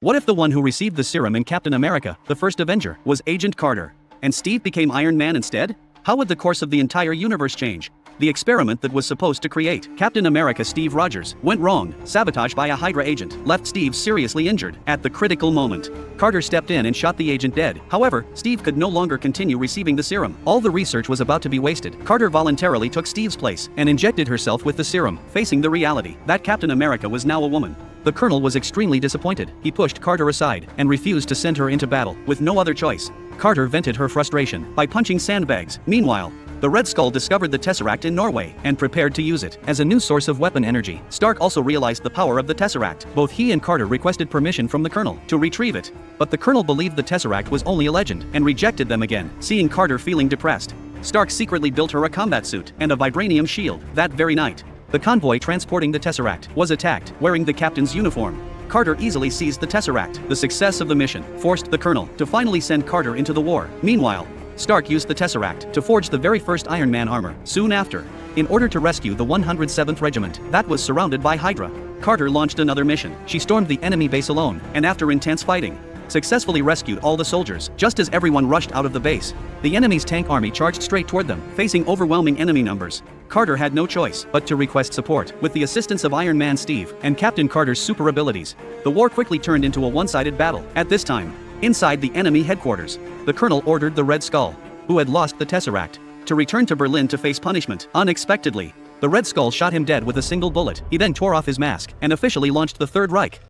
What if the one who received the serum in Captain America, the first Avenger, was Agent Carter, and Steve became Iron Man instead? How would the course of the entire universe change? The experiment that was supposed to create Captain America Steve Rogers went wrong. Sabotage by a Hydra agent left Steve seriously injured. At the critical moment, Carter stepped in and shot the agent dead. However, Steve could no longer continue receiving the serum. All the research was about to be wasted. Carter voluntarily took Steve's place and injected herself with the serum, facing the reality that Captain America was now a woman. The Colonel was extremely disappointed. He pushed Carter aside and refused to send her into battle. With no other choice, Carter vented her frustration by punching sandbags. Meanwhile, the Red Skull discovered the Tesseract in Norway and prepared to use it as a new source of weapon energy. Stark also realized the power of the Tesseract. Both he and Carter requested permission from the Colonel to retrieve it, but the Colonel believed the Tesseract was only a legend and rejected them again. Seeing Carter feeling depressed, Stark secretly built her a combat suit and a vibranium shield. That very night, the convoy transporting the Tesseract was attacked, wearing the captain's uniform. Carter easily seized the Tesseract. The success of the mission forced the Colonel to finally send Carter into the war. Meanwhile, Stark used the Tesseract to forge the very first Iron Man armor. Soon after, in order to rescue the 107th Regiment that was surrounded by Hydra, Carter launched another mission. She stormed the enemy base alone, and after intense fighting, successfully rescued all the soldiers. Just as everyone rushed out of the base, the enemy's tank army charged straight toward them. Facing overwhelming enemy numbers, Carter had no choice but to request support. With the assistance of Iron Man Steve and Captain Carter's super abilities, the war quickly turned into a one-sided battle. At this time, inside the enemy headquarters, the Colonel ordered the Red Skull, who had lost the Tesseract, to return to Berlin to face punishment. Unexpectedly, the Red Skull shot him dead with a single bullet. He then tore off his mask and officially launched the Third Reich.